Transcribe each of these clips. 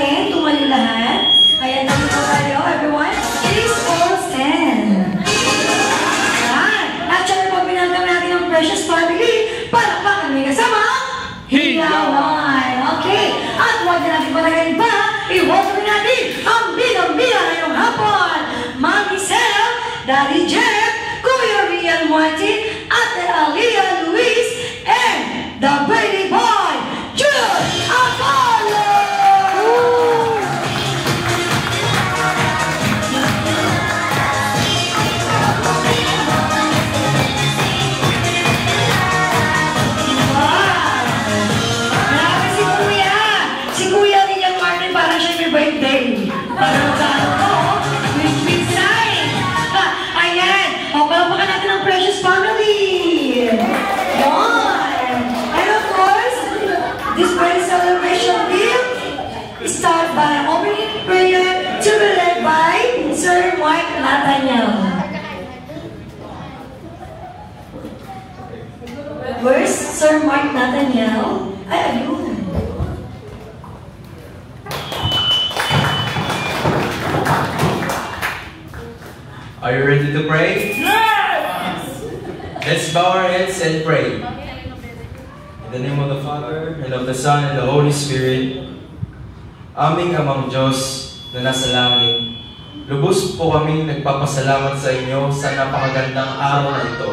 natin, tumayo lahat. Ayan, tayo po tayo, everyone. Please all stand. Ayan. At syempre, pag binalgam natin ang Precious Family, palakpakan may kasama, Hiyawan. Okay. At huwag na natin patagalin pa, i-welcome natin ang bidang-bida ngayong hapon. Mami Sel, Daddy Jeff, Kuya Rian Martin, Ate Alia Luis, and the Brady Boy, Jude Apollo! Birthday. Parang saan ko, with sign. Ayan. O, palapakan natin ang Precious Family. One. And of course, this birthday celebration will start by opening prayer to be led by Sir Mark Nathaniel. Where's Sir Mark Nathaniel? Ay, ayun. Are you ready to pray? Yes! Let's bow our heads and pray. In the name of the Father, and of the Son, and the Holy Spirit. Aming Amang Diyos na nasa langit, lubos po kami nagpapasalamat sa inyo sa napakagandang araw na ito.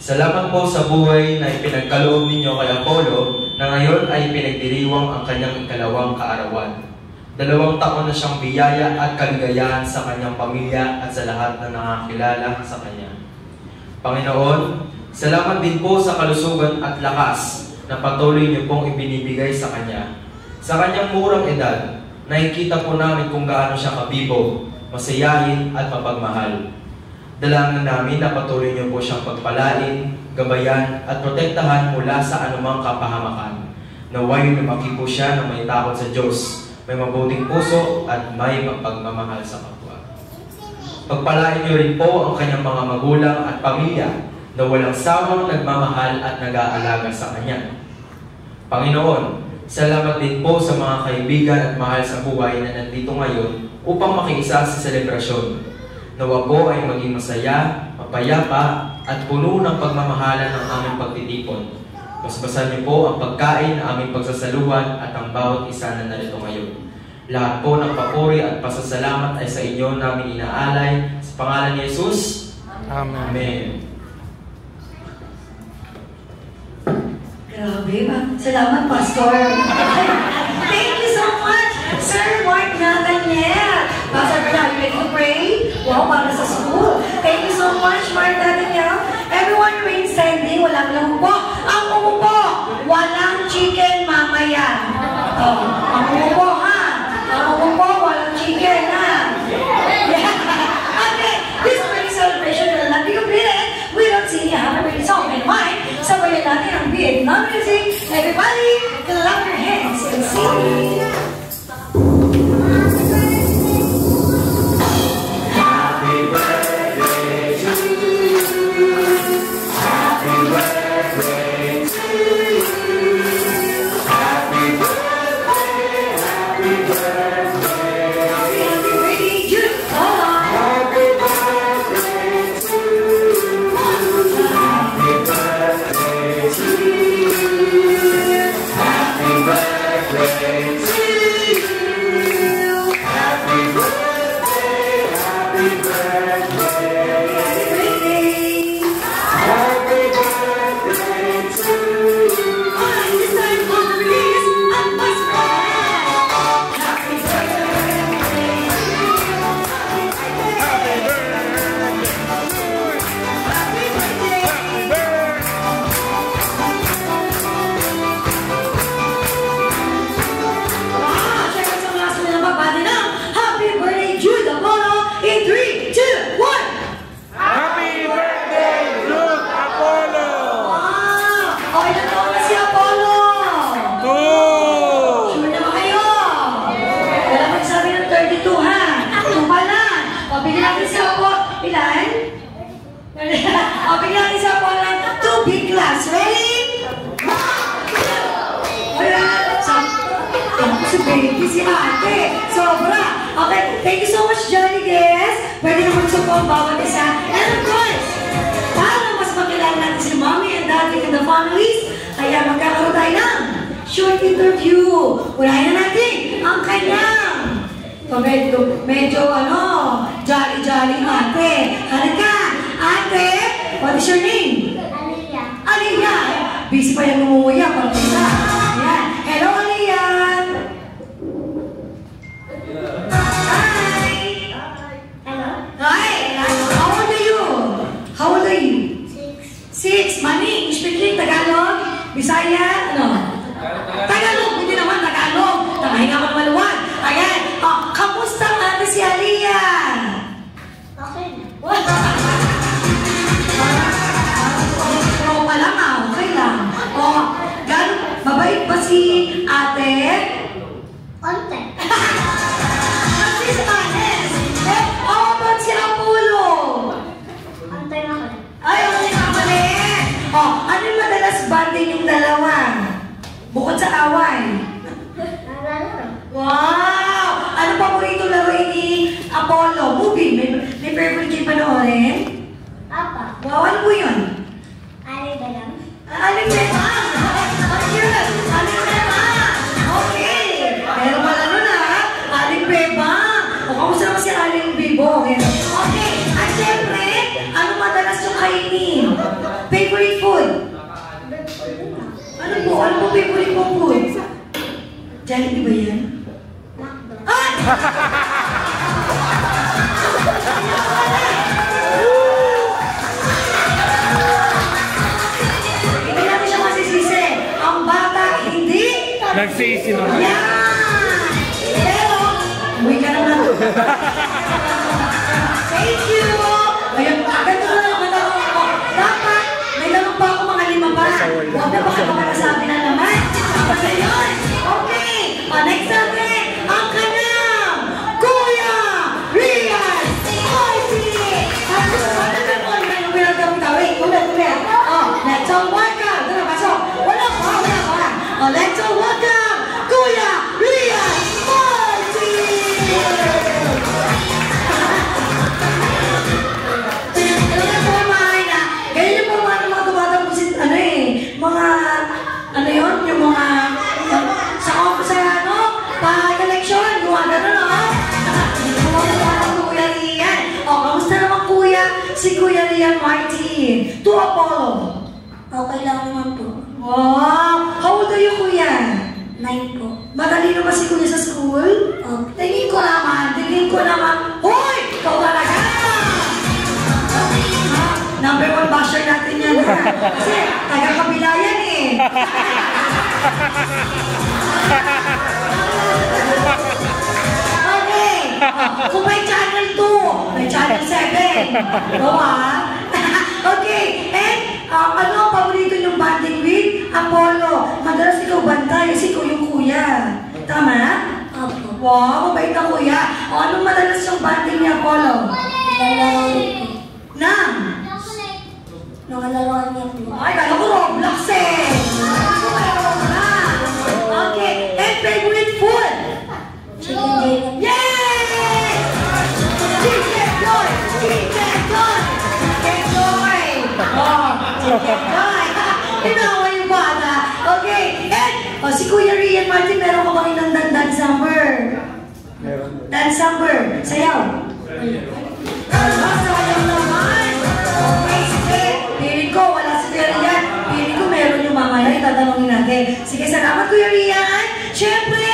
Salamat po sa buhay na ipinagkaloob ninyo kay Apollo na ngayon ay pinagdiriwang ang kanyang ikalawang kaarawan. 2 taon na siyang biyaya at kaligayahan sa kanyang pamilya at sa lahat na nakakilala sa kanya. Panginoon, salamat din po sa kalusugan at lakas na patuloy niyo pong ibinibigay sa kanya. Sa kanyang murang edad, nakikita po namin kung gaano siya kabibo, masayahin at mapagmahal. Dalangin namin na patuloy niyo po siyang pagpalain, gabayan at protektahan mula sa anumang kapahamakan. Naway lumaki po siya ng may takot sa Diyos, may mabuting puso at may pagmamahal sa kapwa. Pagpalain niyo rin po ang kanyang mga magulang at pamilya na walang sawang nagmamahal at nag-aalaga sa kanya. Panginoon, salamat din po sa mga kaibigan at mahal sa buhay na nandito ngayon upang makiisa sa selebrasyon. Nawa po ay maging masaya, mapayapa at puno ng pagmamahalan ng aming pagtitipon. Basbasan niyo po ang pagkain na aming pagsasaluhan at ang bawat isa na narito ngayon. Lahat po ng papuri at pasasalamat ay sa inyo namin inaalay. Sa pangalan ni Jesus, Amen. Amen. Grabe ba? Salamat, Pastor. Thank you so much, Sir Mark Nathaniel. Pastor, are you ready to pray? Wow, para sa school. Thank you so much, Mark Nathaniel. Everyone remain standing. Walang umupo. Ang umupo, walang chicken mamaya. Ang umupo, ha? Ang umupo, walang chicken, ha? Okay, this birthday celebration will not be completed. We don't see you have a great song in mind. Sabayan natin ang Vietnam music. Everybody, clap your hands and sing. Happy birthday Thank you so much, Johnny Guest. Pwede na magsuko ang bawat isa. And of course, para mas makilala natin si Mommy and Daddy and the families, kaya magkakaroon tayo ng short interview. Unahin na natin ang kanyang medyo jolly-jolly ate. Halika, ate, what is your name? Aliyah. Aliyah. Busy pa yung nunguya. Ayan. Hello, Aliyah. Hi. Hello. Hi. How old are you? How old are you? 6. Maning, speaking Tagalog, Bisaya, Tagalog, hindi naman Tagalog. Tamahinga mo naman luwan. Ayan. Kamusta ang ate si Aliyah? Okay na. Tropa lang okay lang. Gano'n, mabait ba si ate? Konti. Kasi sa honest. Ba't si Apollo? Konti na ko. Ay, okay nga mali. Ano yung madalas banding yung dalawa? Bukod sa away. Nalala. Wow! Ano paborito laruin ni Apollo? Movie? May favorite kayo panoorin? Apa. Wow, ano po yun? Ari ba lang? Aling Bebang! Ayun! Aling Bebang! Okay! Meron pala nun Aling Bebang! Kamusta naman si Aling Bebang? Okay! At syempre, ano madalas yung kainin? Favorite food? Ano po? Ano po favorite mong food? Jollibee ba yan? Macdo. Hindi natin siya masisisi. Ang bata, hindi. Nagsisi naman. Yan! Pero, uwi ka naman. Thank you! Ayun, ganito na lang matanong ko. Dapat, may tanong pa ako mga 5 pa. Huwag na baka makakasabi na naman. Kasi yun. Okay. Next natin, ang kanyang Kuya Rian Orsi! Let's all welcome! Let's all welcome Kuya Rian Orsi! Ganyan po mga tumatang yung mga pa-eleksyon, gumagano Kuya Rian. Kamusta naman Kuya? Si Kuya Rian Martin. To Apollo. Okay lang naman po. Wow! How old are you, Kuya? 9 po. Matalino ba si Kuya sa school? Tingin ko naman. Hoy! Ikaw talaga! Number 1 basher natin yan. Kasi taga-kabila yan Okay. Kung may channel 2, may channel 7. Okay. And ano ang paborito yung banding with Apollo? Madalas ikaw bantay kasi ikaw yung kuya. Tama? Opo. Wow, mabait na kuya. Anong madalas yung banding ni Apollo? Lalaro niya po. Nang? Nakalaroan niya po. Ay, kala ko Roblox Okay. And favorite food? Chicken joy. Yay! Chicken joy! Chicken joy! Chicken joy! Chicken joy! Tinawa yung bata. Okay. And, si Kuya Rian Martin, meron ka bang inandang dance number? Meron. Dance number. Sayaw. Sayaw naman. Okay, sige. Piling ko, wala si Kuya Rian. Piling ko, meron yung mamaya. Itatanungin natin. Sige, salamat Kuya Rian. Siyempre,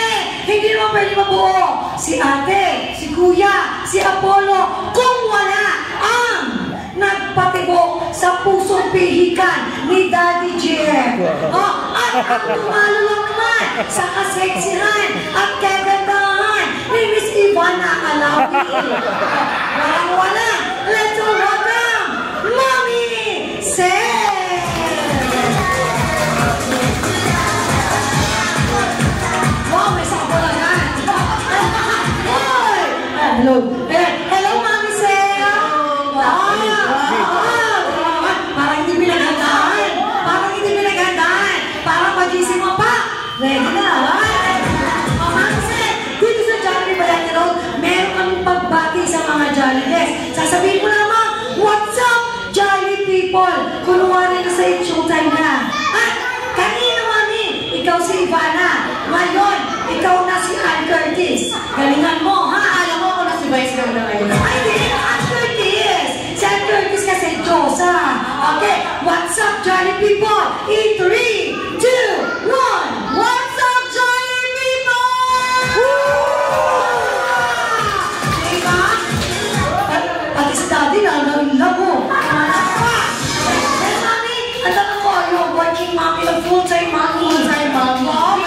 hindi naman pwede mabuo si ate, si kuya, si Apollo kung wala ang nagpatibok sa pusong pihikan ni Daddy Jeff. At ang tumalo lang naman sa kaseksihan at kagandahan ni Miss Ivana Alawi. Walang-wala, let's all welcome Mommy Seth! Wow, may sako lang yan. Hello. Hello, Mommy Seth! Parang hindi pinaghandaan. Parang magising mo pa. Ready na, Mommy Seth, dito sa Jollibee Balete Road, meron kaming Sasabihin mo naman, what's up, jolly people? Kunwari na sa showtime na. At kanina, mami, ikaw si Ivana. Ngayon, ikaw na si Ann Curtis. Galingan mo, ha? Alam mo ako na si Vice Ganda ngayon. Ay, hindi, Ann Curtis. Si Ann Curtis kasi Diyosa. Okay, what's up, jolly people? In 3, 2, 1. What's up, jolly people? Diba? Pati si Daddy na labo. Yes, mami, ang tanong ko, yung working mommy, yung full-time mommy. Full-time mommy. Oo,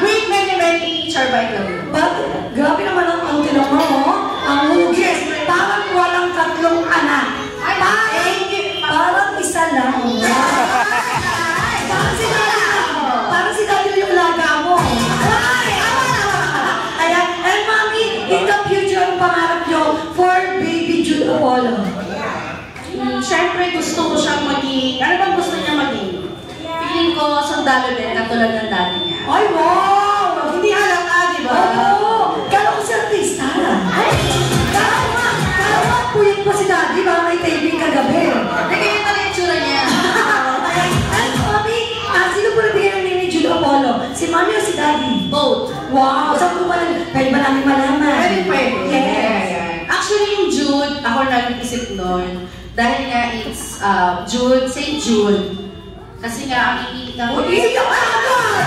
With many charbay lang. but, grabe naman ang tinong mo, ang hugis. Parang walang tatlong anak. Parang isa lang. Parang si Daddy yung laga mo. Ayan, and mami, in the future, ang pangarap nyo for baby Jude Apollo. Siyempre gusto ko siyang maging, ano bang gusto niya maging? Feeling ko sundalo din, katulad ng dati niya. Ay, wow! Hindi halata, di ba? Oo! Kala ko si artista. Kala ko puyat pa si Daddy, baka may taping kagabi. Hindi kayo talaga yung tsura niya. Ay, mami, sino po nabigyan ng ni Jude Apollo? Si mami o si Daddy? Both. Wow! Saan po ba pwede ba namin malaman? Pwede. Yes. Actually, yung Jude, ako nag-isip nun. Dahil nga it's Jude, St. Jude. Kasi nga, ang iiyak. Iiyak ka agad!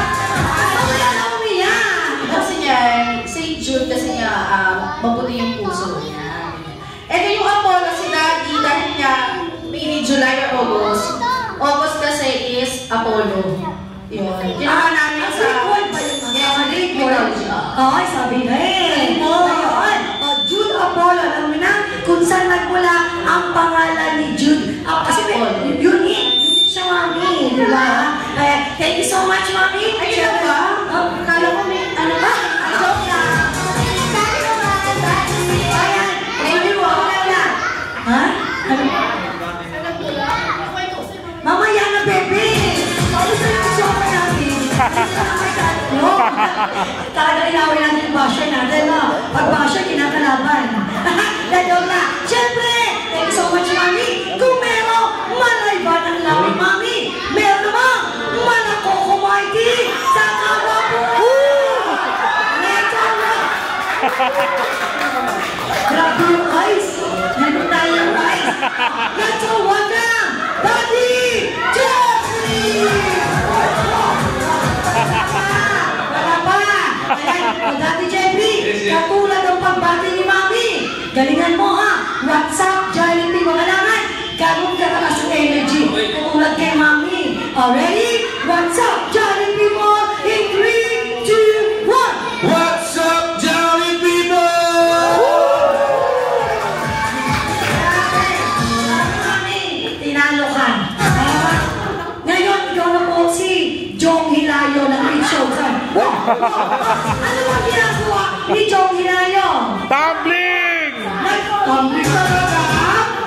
Mamaya na umiyak! Kasi nga, St. Jude kasi nga, mabuti yung puso niya. Ito yung Apollo, si Daddy, dahil nga, maybe July or August. August kasi is Apollo. Yun. Ginawa namin sa... Yes, Greek mythology. Ay, sabi na eh. Ngayon, Jude Apollo, alam mo na kung saan nagmula ang pangalan ni Jude. Kasi yun siya, mami, di ba? Thank you so much, mami. Ay, yun ba? Kala ko may, ano ba? Joke lang. Ayan, thank you po. Ha? Ano? Mamaya na, bebe. Paano sa yung show ka natin? Talaga inawin natin yung basher natin, no? Pag basher, kinakalaban. Dadong na. Siyempre, thank you so much, mami. Kung meron, malayba ng lawin, mami. Meron naman, manakokumayti sa kawabuhay. Medyo na. Grabe yung eyes. Meron tayo yung eyes. Let's go, welcome, Daddy Jeffrey! Wala pa! Ayan, Daddy Jeffrey, katulad ng pagbati ni Mami. Galingan mo, ha? What's up, Jolly People? Kailangan, gano'n katakas yung energy. Katulad kay Mami. Ready? What's up, Jolly People? In 3, 2, 1. What's up, jolly people? Mami, tinalo ka. Ngayon, ikaw na po si Jong Hilario ng Big Show. Ano ba ginagawa ni Jong Hilario? Tumbling! Nag-tumbling talaga?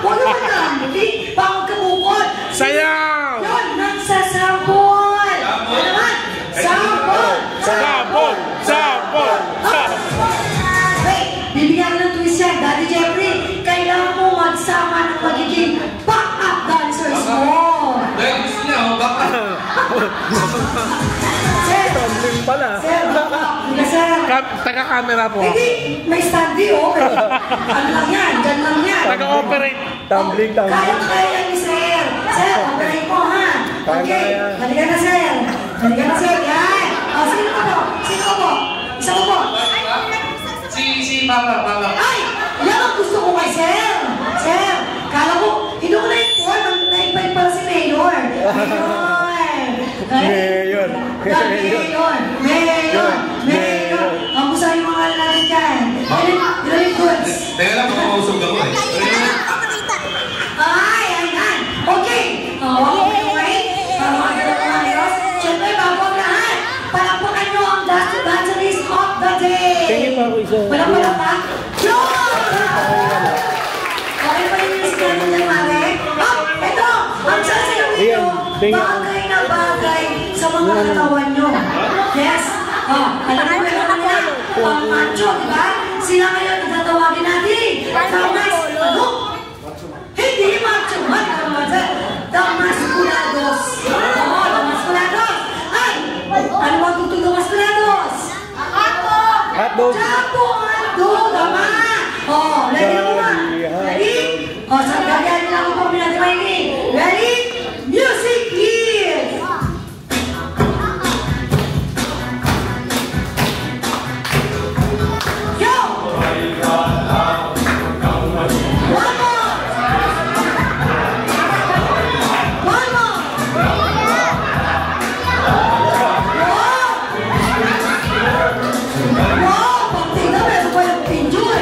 Huwag naman tumbling. Bawag ka bukod. Sayaw! Yun, nagsasabol. Ano naman? Sabol. Sabon! Sabon! Wait, bibigyan ka ng twist yan. Daddy Jeffrey, kailangan mo magsama ng magiging back-up dancers mo. Dahil gusto niya, baka. Sir, Tumbling pala. sir, back-up. Hindi, sir. Taga-camera po. Hindi, may standy, oh. Ano lang yan, dyan lang yan. Taga-operate. Tumbling, Kaya ni sir. Sir, operate mo, ha? Okay, halika na, sir. Halika na, sir. Yan. O, sino ka po? Sino ka po? Isa ko po. Si Papa. Ay! Yan ang gusto ko kay sir. Sir, kala ko, hindi ko na-inform. Na-invite pala si Mayor. Mayor. Mayor. Ang gusto yung mga natin dyan. Ilalim goods. Teka lang, makausog ako eh. Ay, ayan. Okay. Huwag mo wait. Mga ayos. Siyempre, bago ang lahat, palakpakan nyo ang Dancerist of the Day. Tingin pa ako isa. Wala pa? Yun! Okay pa rin yung scan ng mare? Ito! Ang sasayaw nito, bagay na bagay sa mga katawan nyo. Yes? Alam mo meron nila, pang macho, di ba? Sila ngayon, tatawagin natin. Thomas, ano? hotdog. Jumbo hotdog. Tama. Oh, ready na ba? Ready? Oh, sandali lang ako pag natin maingin. Ready? Music please! Go! One more! One more! Wow! Pagtingnan, meron pa yung pinjoy.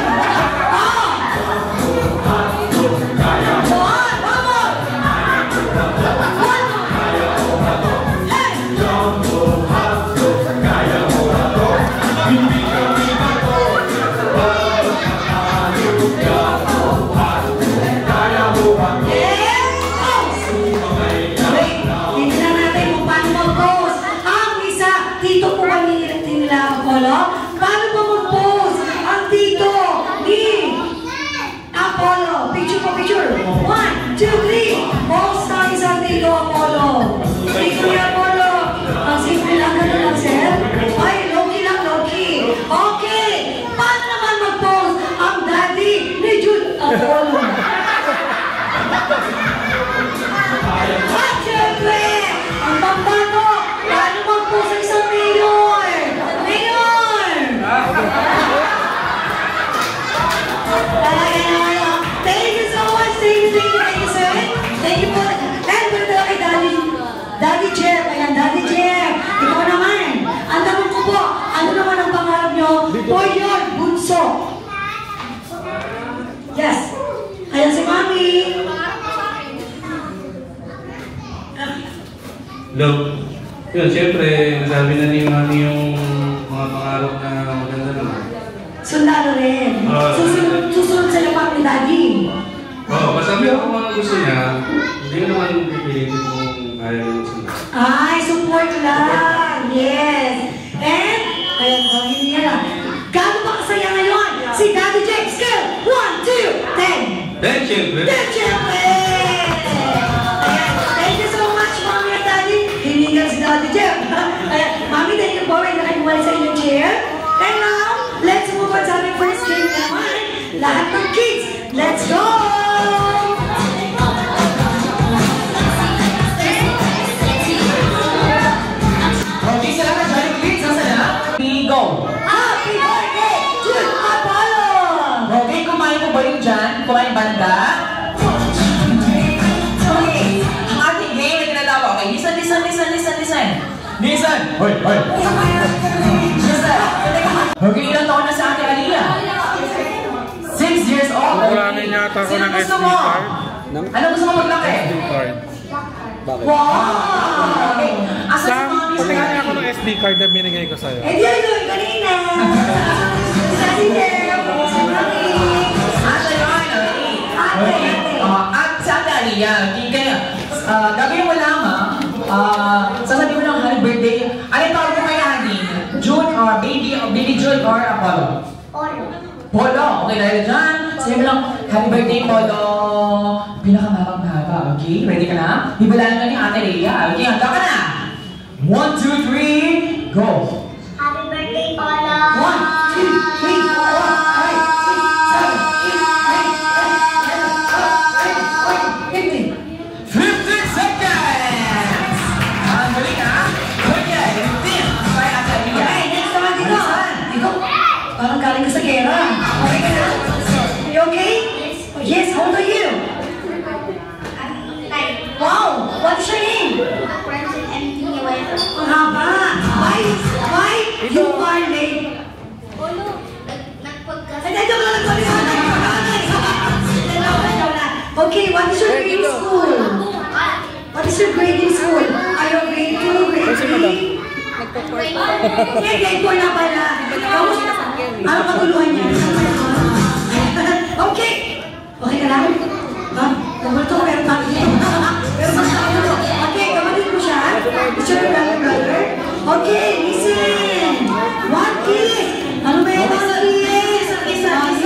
Daddy Jeff, ayan, Daddy Jeff. Ikaw naman. Ang tanong ko po, ano naman ang pangarap nyo for your bunso? Yes. Ayan si Mami. Hello. Yun, siyempre, nasabi na ni Mami yung mga pangarap na maganda naman. Sundalo rin. Susunod sa lapak ni Daddy. Oo, masabi ako mga gusto niya, hindi ko naman pipilitin kung ayaw yung sundalo. Ay, support lang. Yes. And, ayan, hindi niya lang. Gaano ba kasaya ngayon? Si Daddy Jeff, scale 1, 2, 10. 10, siyempre. 10, siyempre. Ayan, thank you so much, Mommy at Daddy. Hindi nga si Daddy Jeff. Ayan, Mommy, thank you po. Ay, nakaibuhay sa inyong chair. And now, let's move on sa aming first game naman. Lahat ng kids, let's go! Go! Happy birthday to Apollo! Okay, kumain mo ba yung dyan? Kumain banda? Okay, ang ating game ay tinatawag. Okay, listen! Listen! Hoy! Listen! Okay, ilang taon na sa ate Aliyah? 6 years old. Kukulangan niya ata ako ng SD card. Ano gusto mo maglaki? SD card. Bakit? Wow! Okay, asa si Sam, Mami kukulangan niya ako ng SD card na binigay ko sa'yo. Eh, di yun, kanina. Daddy Jeff, si Mami. Asa yun? Okay. At sa ate Aliyah, gagawin mo lamang, sasabihin mo lang happy birthday. Ano yung tawag mo kay Andy? June or Baby June or Apollo? Polo. Okay, dahil dyan, sabi mo lang, happy birthday, Polo. Pinakamahaba, okay? Ready ka na? Bibalaan ka ni Ate Leia. Okay, handa ka na? 1, 2, 3, go! Happy birthday, Polo! 1, 2, 3, 4, 5, 6, 7, 8, 9, 10, 11, 12, 13, 14, 15. 15 seconds! Ang galing ha? Okay, 15. Kaya Ate Leia. Okay, next naman dito. Ikaw, parang galing ka sa gera. Okay ka na? You okay? Yes, how old are you? Wow! What's your name? Ang haba! Why you are late? Okay, what is your grade in school? What is your grade in school? Are you grade 2, grade 3? Okay, grade 4 na pala. Ano maguluhan niya? Okay! Okay ka lang? Ha? Kumulto ko, meron pa rin. Okay, kapatid mo siya. Is your brother? Okay, listen! One kiss! Ano ba yung mga kiss? Listen!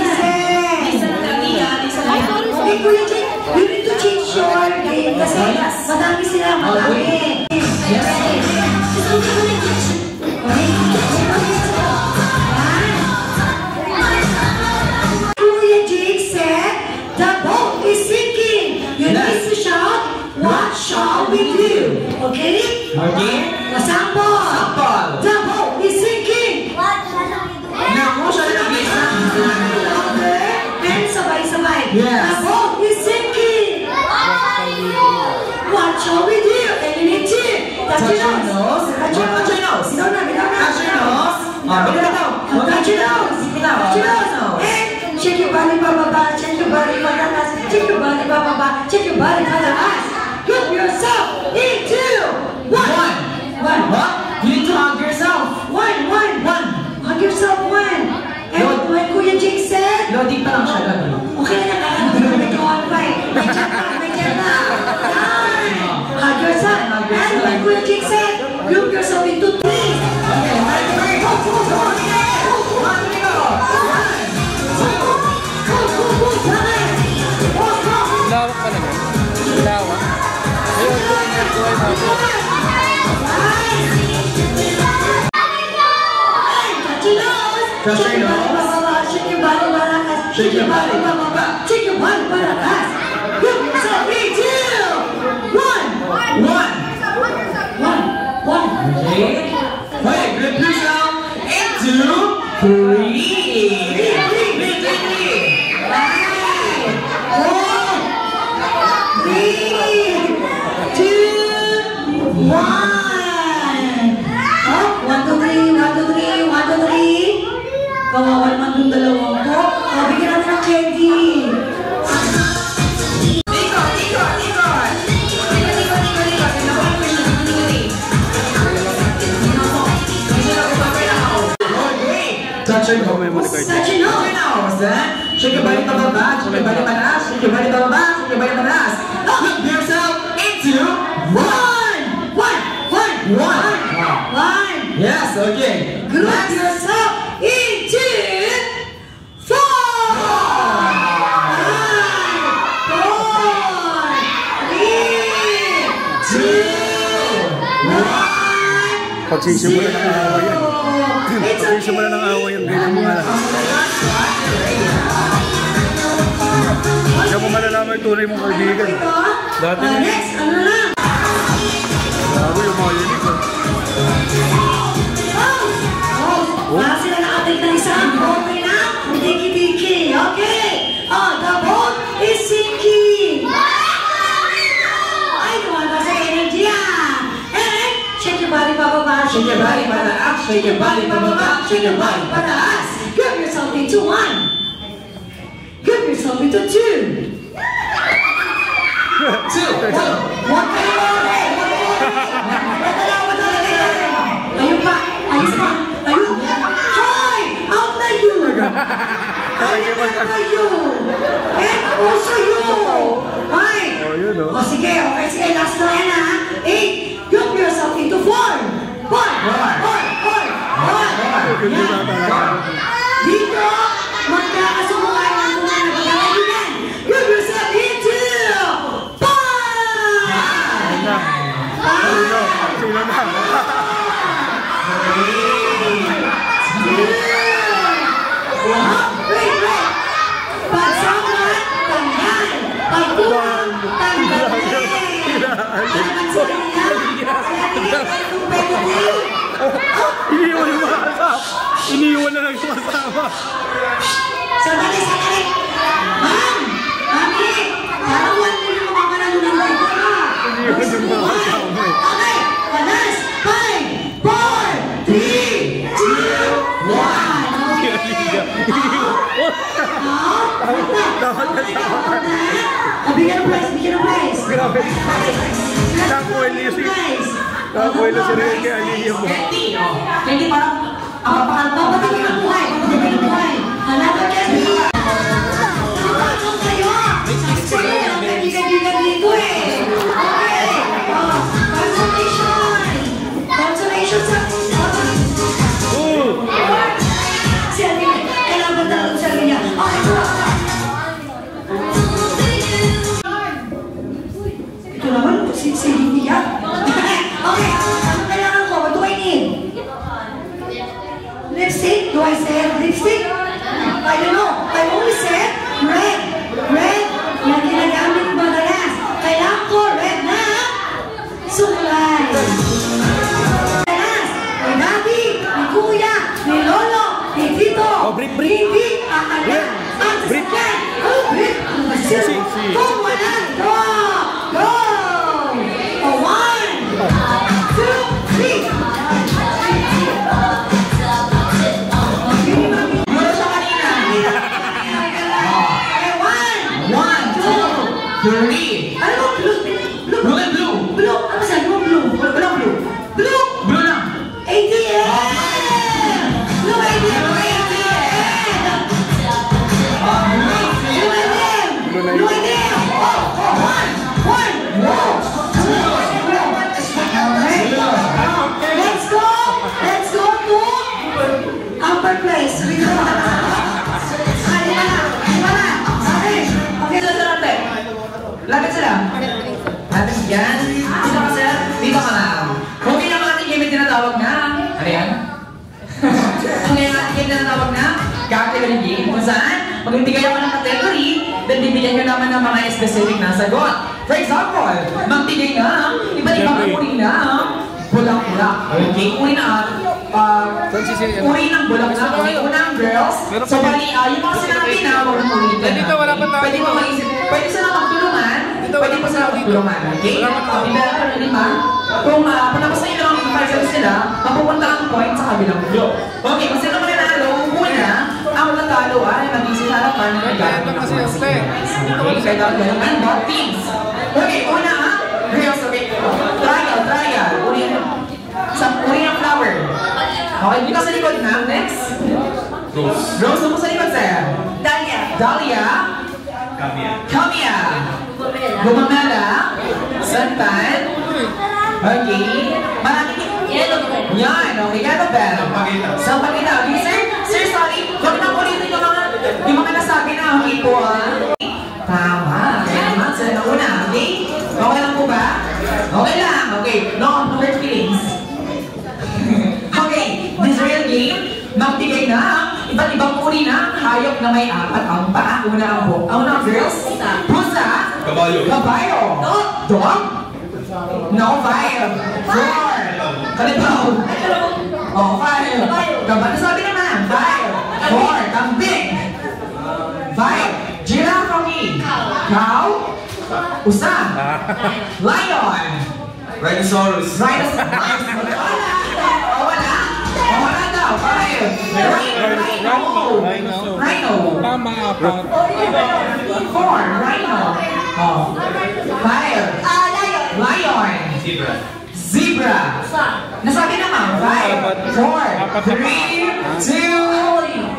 Okay, Kuya Jake, you need to change your game kasi madami sila, madami. Okay. Yes. The boat is sinking. What shall we do? And you need to touch your nose. Touch your nose. Touch your nose. Touch your nose. Touch your nose. And shake your body, baba. Shake your body, baba. Shake your body, baba. Shake your body, baba. Group yourself into one. What? You need to hug yourself. One. Hug yourself one. And when Kuya Jake said, Lodi pa lang siya, Lodi. okay na, may kawan pa eh. May dyan na. Hug yourself. And when Kuya Jake said, group yourself into three. Okay, ready? Go. One, go. Lawak pa naman. Lawak. Ayun, ito ay mabot. Touch your nose. Shake your body, barakas. Shake your body, baba. Shake your body, barakas. Group yourself, 3, 2, 1. One. Okay. Okay, group yourself into 3. Kawawan man yung dalawang ko. Bigyan natin ng candy. Ikot. Touch your nose. Touch your nose. Shake your body pababa. Shake your body pataas. Shake your body pababa. Shake your body pataas. Look yourself into one. Yes, okay. Group yourself into 4. 5, 4, 3, 2, 1. Pagsisimula ng away yan. Pagsisimula ng away yan. Ganyan mga lahat. Diyan mo malalaman yung tunay mong kaibigan. Dati na. Next, ano na? Grabe yung mga unique. Wala sila na-update ng isang. Okay na? Tiki-tiki. Okay. The boat is sinking. Ay, kumanda sa energy And shake your body, pababa. Shake your body pataas. Shake your body pababa. Shake your body pataas. Group yourself into 1. Group yourself into 2. 2. Huwag kayo ulit. Ayun pa. Ayos pa. Ayun. Hoy! Out na you! Out na you! And also you! Hoy! O sige, okay. Sige, last na yan ha. 8. Group yourself into 4. 4. Dito, magkakasumukan ng mga nagkakaibigan. Group yourself into 5. Sino na? Wait. Pag someone, tanggal. Pag kulang, tanggal. Iniwan yung mga kasama. Iniwan na lang yung kasama. Sandali. Ma'am! Mami! Parang wala mo yung mga nanonood ko na. Iniwan yung mga kasama eh. Okay, panas. 5, 4, 3, 2, 1. Dapat kasama. Bigyan ng prize. Grabe. Nakakuha na si Ricky Aliyah mo. Candy parang Papatigil ang buhay. Hanapin Candy. Tulong kayo. Sige, ang kaibigan dito eh. Okay. Consolation sa... Sabi niya, kailangan talagang sabi niya. Ito naman, si Lydia. Okay, ang kailangan ko, what do I need? Lipstick? Do I say lipstick? I don't know. I only said red. Red na ginagamit madalas. Kailangan ko red na suklay. Madalas, may daddy, may kuya, may lolo, may tito. Oh, brick. Hindi aalat ang sasakyan. Oh, brick. Go, wala! Go! Go! Oh, 1, 2, 3! Mura siya kanina. Okay, 1, 1, 2, 3. ano ba? Blue? Blue and blue. Blue? Ano saan mo? Blue? Walang blue. Blue? Blue lang. ATM! Blue ATM! Blue ATM! Blue ATM! Oh, 1, 1! Let's go! Let's go to upper place. Okay. Lapit sila. Lapit yan. Dito ka sir. Dito ka na. Okay ang ating game na tinatawag na. Ano yan? Okay ang ating game na tinatawag na category game. Kung saan, magbibigay ako ng category, then bibigyan ko naman ng mga specific na sagot. For example, magbigay na iba't ibang uri na bulak-bulak. Okay, uri na uri ng bulak-bulak. Okay, unang girls. So, bali, yung mga sinabi na, huwag mong ulitin. Dito, wala pa tayo. Pwede mo mag-isip. Pwede sila magtulungan. Pwede po sila magtulungan. Okay? Pindala ko rin naman. Kung panapos na yun ang puzzle sila, mapupunta ang point sa kabilang blok. Okay, kung sino mananalo, muna, ang natalo ay maging sila harapan na nagagawa ng points. Okay, kaya dapat galangan both teams. Okay, una girls, okay. Trial. Uri ng flower. Okay, dito sa likod na. Next. Rose, mo sa likod, sir. Dahlia. Kamia. Gumamela. Santan. Okay. Yan, okay. Yellow bell. Sampagita. Okay, sir. Sir, sorry. Huwag na ulitin yung mga nasabi na. Okay po, Tama. Kaya naman, sila na una. Okay? Okay lang po ba? Okay lang. Okay. No hurt feelings. Okay. This real game, magbigay na iba't ibang uri na hayop na may apat ang paa. Una girls. Pusa. Kabayo. Dog. No, 5. 4. Kalibaw. Oh, 5. Kabayo. Sabi naman. 5. 4. Kambing. 5. Giraffe. Cow. Usa. Lion. Rhinoceros. Wala daw. 5. Rhino. Tama, apat. 4. Rhino. 5. Lion. Zebra. Nasabi naman. 5. 4. 3. 2.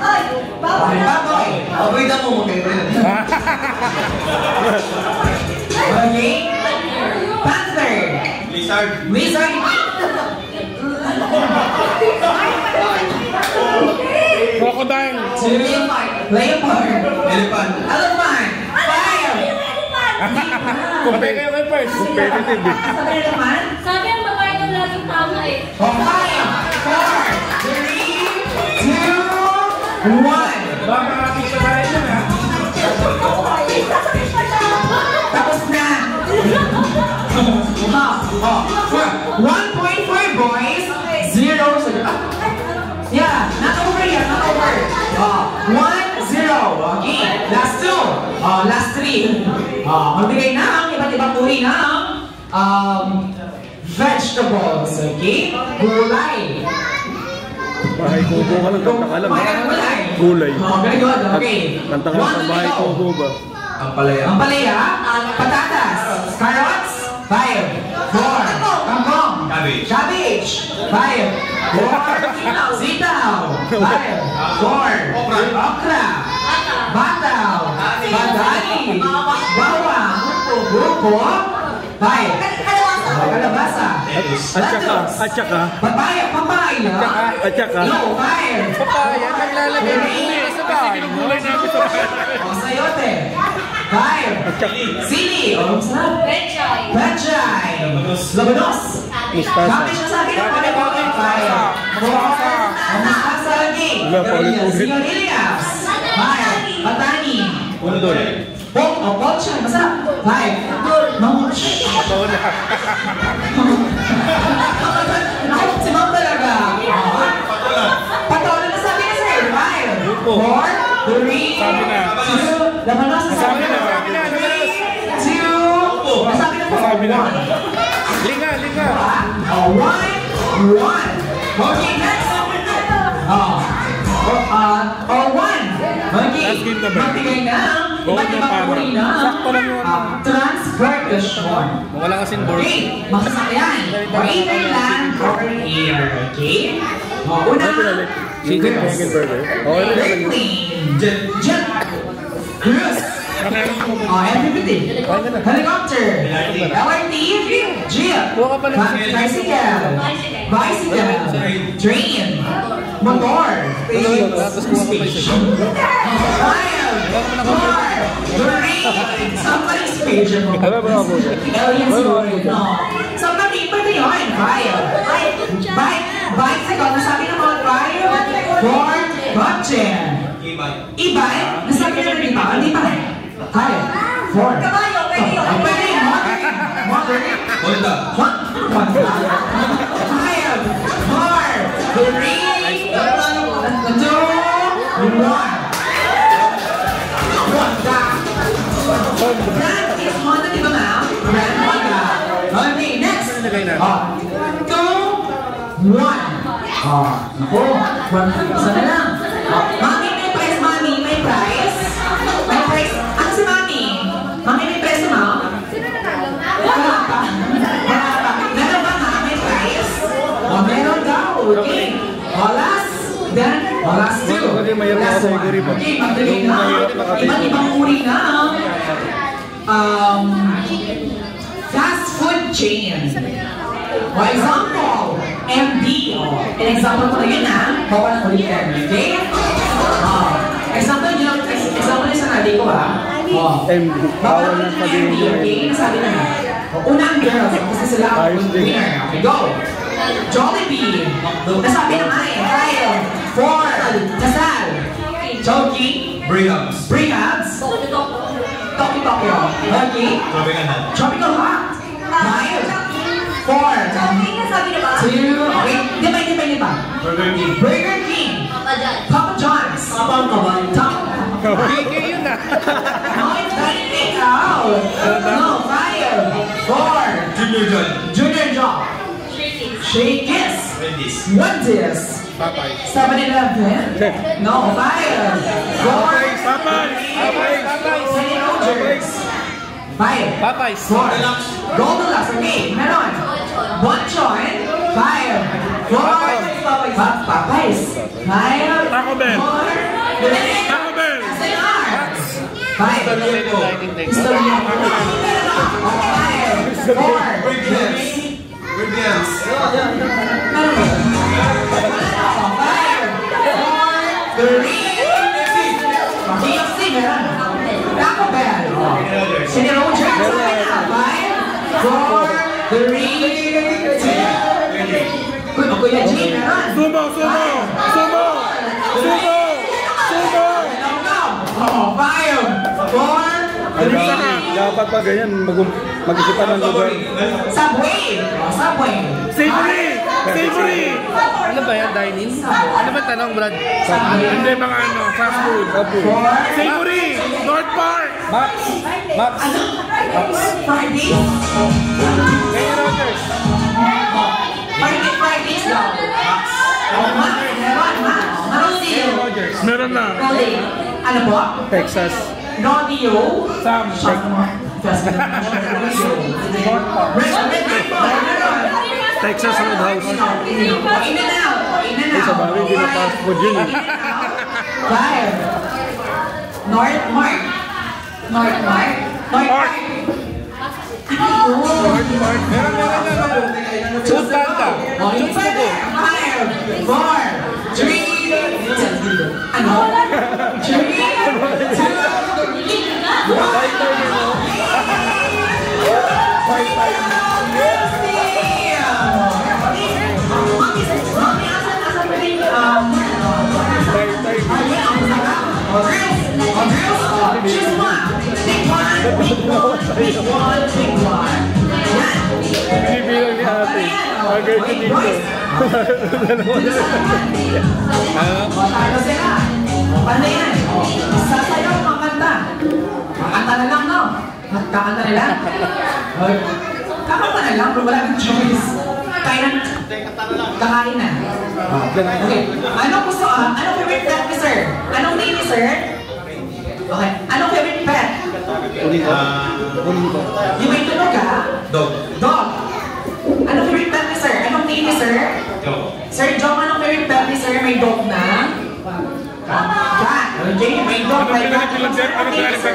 Baboy. Baboy daw mo magkaibigan. Okay. Panther. Lizard. Crocodile. 2. Leopard. Elephant. Elephant. 5. Compare kayo kay first. Competitive eh. Sabi naman. Sabi ang babae daw laging tama eh. 5. 4. 3. 2. 1. Baka aking sabahin yun ha. Tapos na. 1 point for boys. 0. Yeah, not over here, not over. 1-0. Okay, last 2. Last 3. Magbigay na ang iba't ibang uri ng vegetables. Okay, gulay. Bahay kubo ka lang, kanta ka lang. Gulay. Very good, okay. Kanta ka lang sa bahay kubo ba? Ampalaya, patatas, carrots, 5, 4, kangkong, cabbage, 5, 4, sitaw, 5, 4, okra, bataw, badali, bawang, grupo, 5, kalabasa, At saka, papaya, at saka, no, 5, Papaya, naglalagay ng gulay sa bahay. Gulay namin sa bahay. sayote, 5, sili, Pechay, Labanos, mustasa. bakit siya sabi ng mga bakit? 5, 4, mustasa lagi, sigarilyas, 5, patani, Undol. Pocha, basta, 5, mamuch. Ako, si Ma'am talaga. Patola na sabi na sir, 5, 4, 3, 2, Labanos na sabi na. kabila. Linga, linga. One. Okay, next. One. Okay. Last game na ba? Magbigay ng iba't ibang uri ng Sakto lang yun. transportation. Wala kasing board. Okay, masasakyan. Or either land or air. Okay? Una, Chicken burger. Okay na lang yun. airplane, jet, cruise, MPPT, helicopter, LRT, jeep, bicycle, train, motor, station, somebody's page mo. Aliens yun. Somebody, pwede yun. Bicycle, nasabi na mga fire. Board, butcher. E-bike, nasabi na rin ba? Hindi pa. Fire. Board. Pwede yun. Motor. Honda. Fire. Board. Three. Two. One. That is Honda, di ba ma'am? Brand Honda. Okay, next. 2, 1. Naku, isa na lang. Mami, may price, mami. May price. May price. Ano si mami? Mami, may price, ma'am? Wala pa. Meron ba nga? May price? Meron daw. Okay. Last. Then, last two. Last one. Okay, magdali na. Iba't ibang uri na. Fast food chain. For example, MD. An example ko na yun ha. Bawal ang ulitin. Okay? Example nyo sa nadi ko ha. Bawal ang MD. Okay? Nasabi na ha. Unang girls. Kasi sila ang winner. Okay, go. Jollibee. Nasabi na nga eh. 5, 4, Dasal. Chowking. Breakups. Tokyo. Okay? Tropical hot. 5, 4, 2, okay? Di ba? Burger King. Papa John's. KK yun na. No, it's dining take out. No, 5, 4, Junior John. Shakey's. Wendy's. 7-Eleven. No, 5, 4, Popeyes. 4, Goldilocks. Okay, meron. Bonchon. 5, 4, Popeyes. 5, Taco Bell. 4, Taco Bell. 5, Dapat pa ganyan, mag-isipan ng lugar. Subway. Savory! Ano ba yan, dining? Ano ba tanong, Brad? Hindi mga fast food. Savory! North Park! Max. Friday. Kenny Rogers. Fridays daw. Kenny Rogers. Meron na. Ano po? Texas. Rodeo. Sam. Texas Roadhouse. Sa bagay, hindi na fast food yun eh. 5. North Park. Food Panda. 5, 4, 3, ano? 3, 2, 1. Binibilang ni ate. Agay ko dito. Talo sila. Paano yan? Sasayaw, makanta. Makanta na lang, no? Makanta nila. kakanta na lang, pero wala nang choice. Kaya kakain na. Okay. Anong gusto ka? Anong favorite pet ni sir? Anong name ni sir? Okay. Anong favorite pet? Yung may tunog ka? Dog. Dog. Anong favorite pet ni sir? Anong name ni sir? Dog. Sir Jong, anong favorite pet ni sir? May dog na? Cat. Okay, may dog, may cat. Anong name ni sir?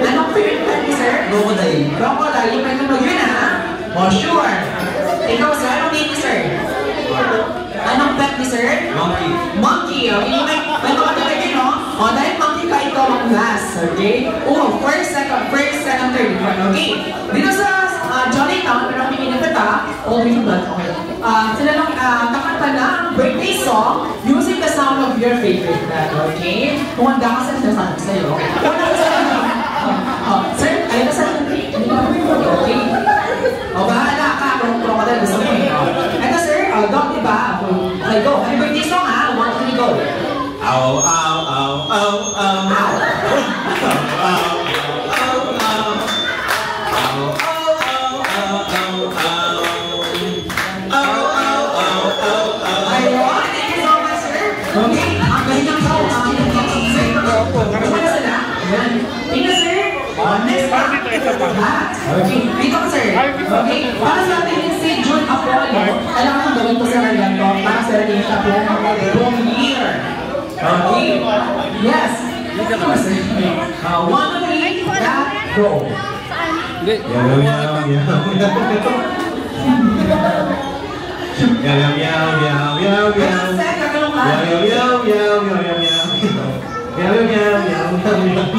Anong favorite pet ni sir? Crocodile. Crocodile. Yung may tunog yun Oh, sure. Ikaw sir, anong name ni sir? Anong pet ni sir? Monkey. Monkey. Okay, may mga talaga no? O, dahil monkey ka, ikaw ang last. Okay? First, second, third. Okay. Dito sa Jolly Town, pero kami kinapita, all we blood. Okay. Sila lang kakanta na ang birthday song using the sound of your favorite pet. Okay? Kung handa ka sa sinasabi sa'yo. Sir, ayun na sa okay. O, bahala ka kung crocodile gusto mo eh. Ito sir, dog diba? Okay, go. Happy birthday song ha? 1, 2, 3, go. Ow, ow, ow, ow, ow. Ow. Ayun, thank you so much sir. Okay, ang galing ng tao. Sir, kumana sila. Ayan. Thank you sir. Next pa. Okay, dito ka sir. Okay, para sa ating si June Apollo, alam mo kung gawin ko sa kanya to, para sa ating siya buong year. Okay, yes. Dito ka sir. 1, 2, 3, go. Hindi.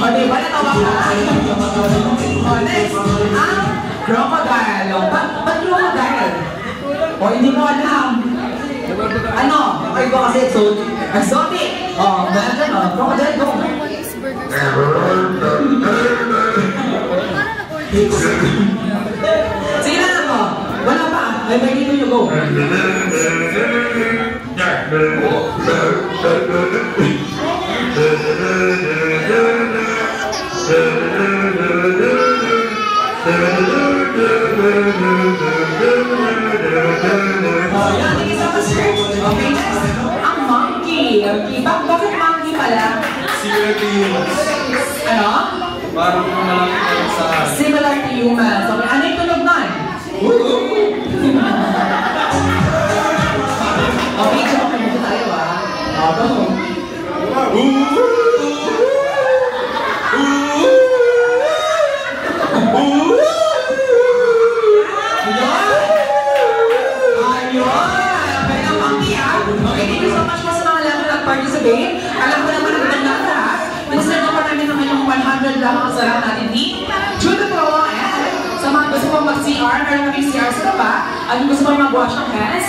O, diba natawa ka? O, next, ang crocodile. Ba't crocodile? O, hindi mo alam. Ano? Ay, ba kasi exotic? Exotic! O, dahil dyan, crocodile, go. Sige na ako. Wala pa. May dito you go. Yan, hindi sa sir. Okay, next. Ang monkey. Okay, bakit monkey pala? Similar to humans. Ano? Parang malaki sa... Similar to humans. Okay, ano yung tunog nun? Okay, kumakamuto tayo Go. Participate. Alam ko naman ang ganda lahat. Minsan naman namin naman yung 100 lang ang sarap natin ni Jude Pro. Sa mga gusto mong mag-CR, meron kami CR sa baba. At gusto mong mag-wash ng hands,